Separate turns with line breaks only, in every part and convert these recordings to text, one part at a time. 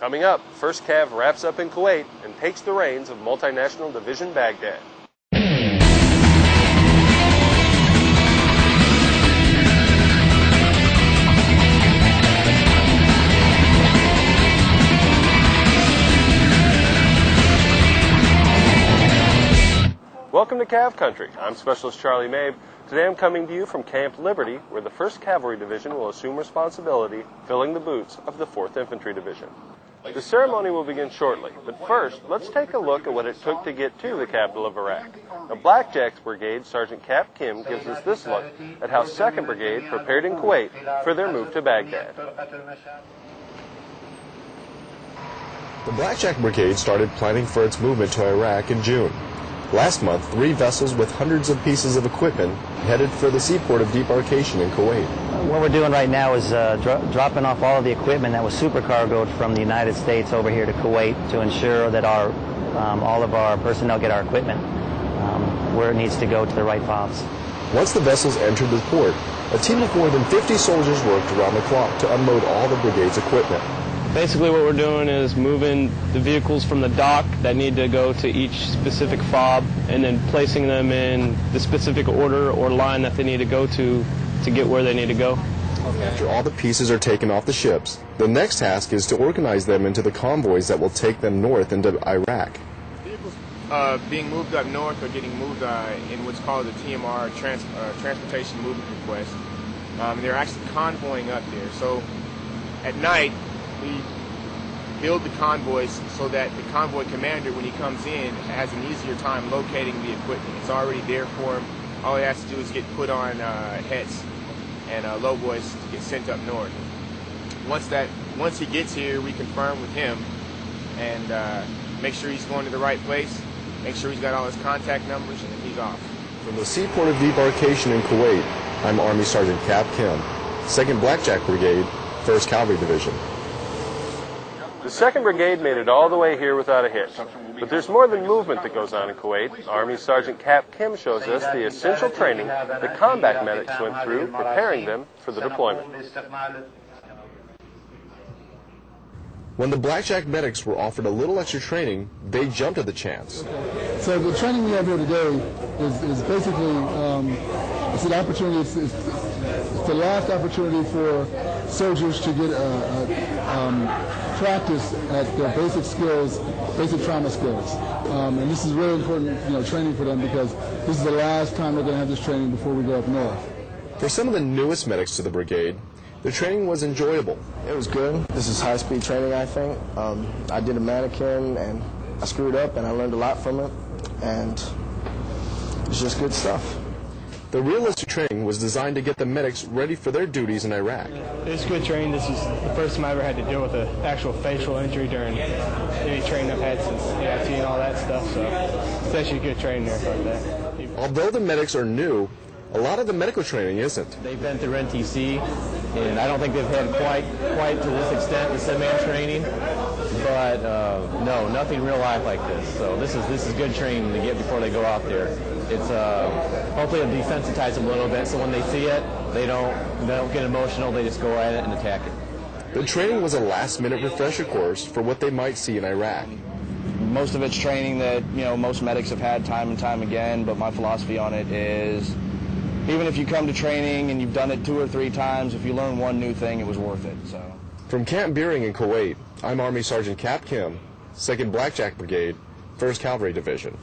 Coming up, 1st Cav wraps up in Kuwait and takes the reins of Multinational Division Baghdad. Welcome to Cav Country. I'm Specialist Charlie Mabe. Today I'm coming to you from Camp Liberty, where the 1st Cavalry Division will assume responsibility filling the boots of the 4th Infantry Division. The ceremony will begin shortly, but first, let's take a look at what it took to get to the capital of Iraq. Now, Blackjack's Brigade Sergeant Cap Kim gives us this look at how 2nd Brigade prepared in Kuwait for their move to Baghdad.
The Blackjack Brigade started planning for its movement to Iraq in June. Last month, 3 vessels with hundreds of pieces of equipment headed for the seaport of debarkation in Kuwait.
What we're doing right now is dropping off all of the equipment that was supercargoed from the United States over here to Kuwait to ensure that all of our personnel get our equipment where it needs to go to the right fobs.
Once the vessels entered the port, a team of more than 50 soldiers worked around the clock to unload all the brigade's equipment.
Basically what we're doing is moving the vehicles from the dock that need to go to each specific fob and then placing them in the specific order or line that they need to go to get where they need to go.
After all the pieces are taken off the ships, the next task is to organize them into the convoys that will take them north into Iraq.
Vehicles being moved up north are getting moved in what's called the TMR, Transportation Movement Request. They're actually convoying up there. So at night, we build the convoys so that the convoy commander, when he comes in, has an easier time locating the equipment. It's already there for him. All he has to do is get put on hets and lowboys to get sent up north. Once he gets here, we confirm with him and make sure he's going to the right place, make sure he's got all his contact numbers, and then he's off.
From the seaport of debarkation in Kuwait, I'm Army Sergeant Cap Kim, 2nd Blackjack Brigade, 1st Cavalry Division.
The 2nd Brigade made it all the way here without a hitch. But there's more than movement that goes on in Kuwait. Army Sergeant Cap Kim shows us the essential training that combat medics went through, preparing them for the deployment.
When the Blackjack medics were offered a little extra training, they jumped at the chance.
So the training we have here today is basically it's an opportunity. It's the last opportunity for soldiers to get practice at their basic skills, basic trauma skills, and this is really important, training for them, because this is the last time they're going to have this training before we go up north.
For some of the newest medics to the brigade, the training was enjoyable.
It was good. This is high-speed training, I think. I did a mannequin, and I screwed up, and I learned a lot from it, and it's just good stuff.
The realistic training was designed to get the medics ready for their duties in Iraq.
It's good training. This is the first time I ever had to deal with an actual facial injury during any training I've had since IT and all that stuff, so it's actually good training there for that.
Although the medics are new, a lot of the medical training isn't.
They've been through NTC, and I don't think they've had quite to this extent the SIMAN training, but no, nothing real life like this. So this is good training to get before they go out there. It's hopefully it'll desensitize them a little bit, so when they see it, they don't get emotional. They just go at it and attack it.
The training was a last-minute refresher course for what they might see in Iraq.
Most of it's training that most medics have had time and time again, but my philosophy on it is, even if you come to training and you've done it 2 or 3 times, if you learn one new thing, it was worth it. So,
from Camp Beering in Kuwait, I'm Army Sergeant Cap Kim, 2nd Blackjack Brigade, 1st Cavalry Division.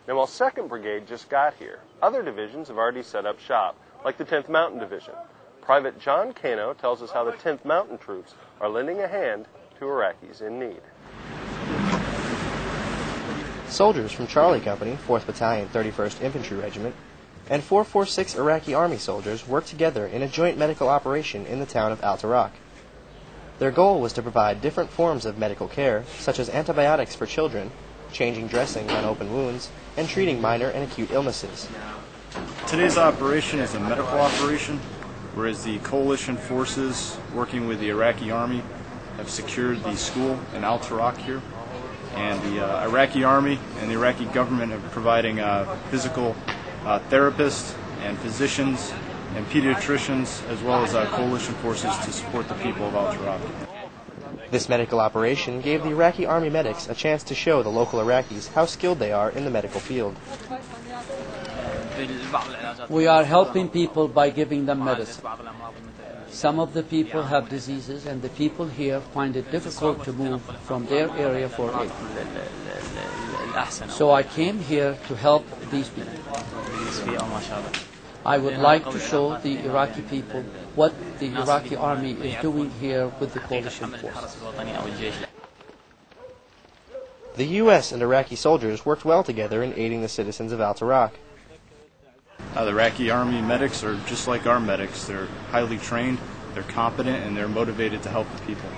Now, while 2nd Brigade just got here, other divisions have already set up shop, like the 10th Mountain Division. Private John Cano tells us how the 10th Mountain Troops are lending a hand to Iraqis in need.
Soldiers from Charlie Company, 4th Battalion, 31st Infantry Regiment, and 446 Iraqi Army soldiers worked together in a joint medical operation in the town of Al-Tarak. Their goal was to provide different forms of medical care, such as antibiotics for children, changing dressing on open wounds, and treating minor and acute illnesses.
Today's operation is a medical operation, whereas the coalition forces working with the Iraqi Army have secured the school in Al-Tarak here. And the Iraqi Army and the Iraqi government are providing physical therapists and physicians and pediatricians, as well as coalition forces to support the people of Al-Tarak.
This medical operation gave the Iraqi Army medics a chance to show the local Iraqis how skilled they are in the medical field.
We are helping people by giving them medicine. Some of the people have diseases, and the people here find it difficult to move from their area for aid. So I came here to help these people. I would like to show the Iraqi people what the Iraqi army is doing here with the coalition forces.
The U.S. and Iraqi soldiers worked well together in aiding the citizens of Al-Tarak.
The Iraqi Army medics are just like our medics. They're highly trained, they're competent, and they're motivated to help the people.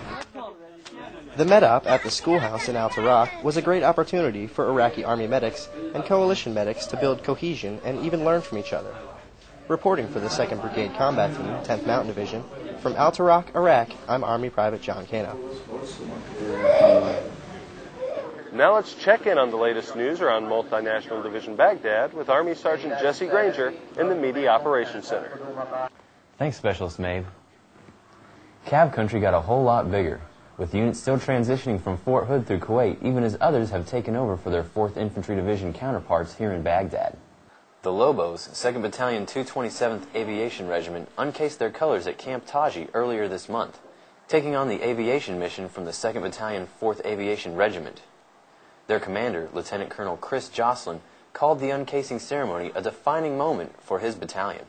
The med-op at the schoolhouse in Al-Tarak was a great opportunity for Iraqi Army medics and coalition medics to build cohesion and even learn from each other. Reporting for the 2nd Brigade Combat Team, 10th Mountain Division, from Al-Tarak, Iraq, I'm Army Private John Cano.
Now let's check in on the latest news around Multinational Division Baghdad with Army Sergeant Jesse Granger in the Media Operations Center.
Thanks, Specialist Mabe. Cav Country got a whole lot bigger, with units still transitioning from Fort Hood through Kuwait, even as others have taken over for their 4th Infantry Division counterparts here in Baghdad. The Lobos, 2nd Battalion 227th Aviation Regiment, uncased their colors at Camp Taji earlier this month, taking on the aviation mission from the 2nd Battalion 4th Aviation Regiment. Their commander, Lieutenant Colonel Chris Jocelyn, called the uncasing ceremony a defining moment for his battalion.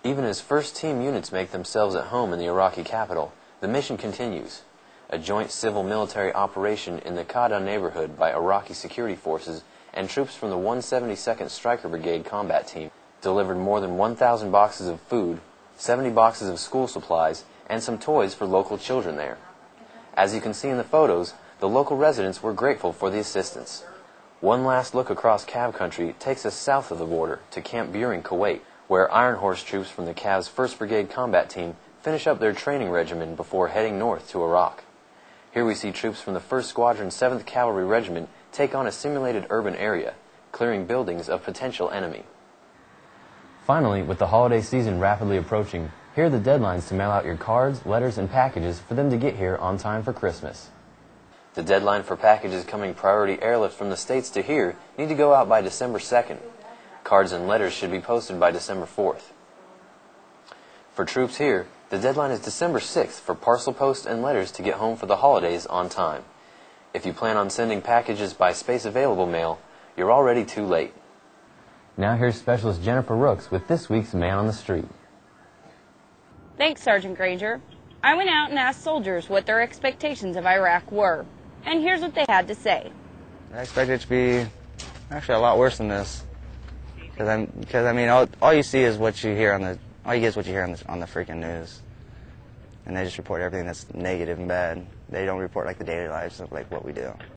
Even as first-team units make themselves at home in the Iraqi capital, the mission continues. A joint civil-military operation in the Qadha neighborhood by Iraqi security forces and troops from the 172nd Stryker Brigade Combat Team delivered more than 1,000 boxes of food, 70 boxes of school supplies, and some toys for local children there. As you can see in the photos, the local residents were grateful for the assistance. One last look across Cav Country takes us south of the border to Camp Buehring, Kuwait, where Iron Horse troops from the Cav's 1st Brigade Combat Team finish up their training regimen before heading north to Iraq. Here we see troops from the 1st Squadron 7th Cavalry Regiment take on a simulated urban area, clearing buildings of potential enemy. Finally, with the holiday season rapidly approaching, here are the deadlines to mail out your cards, letters, and packages for them to get here on time for Christmas. The deadline for packages coming priority airlift from the States to here need to go out by December 2nd. Cards and letters should be posted by December 4th. For troops here, the deadline is December 6th for parcel post and letters to get home for the holidays on time. If you plan on sending packages by space available mail, you're already too late. Now here's Specialist Jennifer Rooks with this week's Man on the Street.
Thanks, Sergeant Granger. I went out and asked soldiers what their expectations of Iraq were, and here's what they had to say.
I expect it to be actually a lot worse than this, because I mean, all you see is what you hear on the, all you get is what you hear on the freaking news, and they just report everything that's negative and bad. They don't report like the daily lives of like what we do.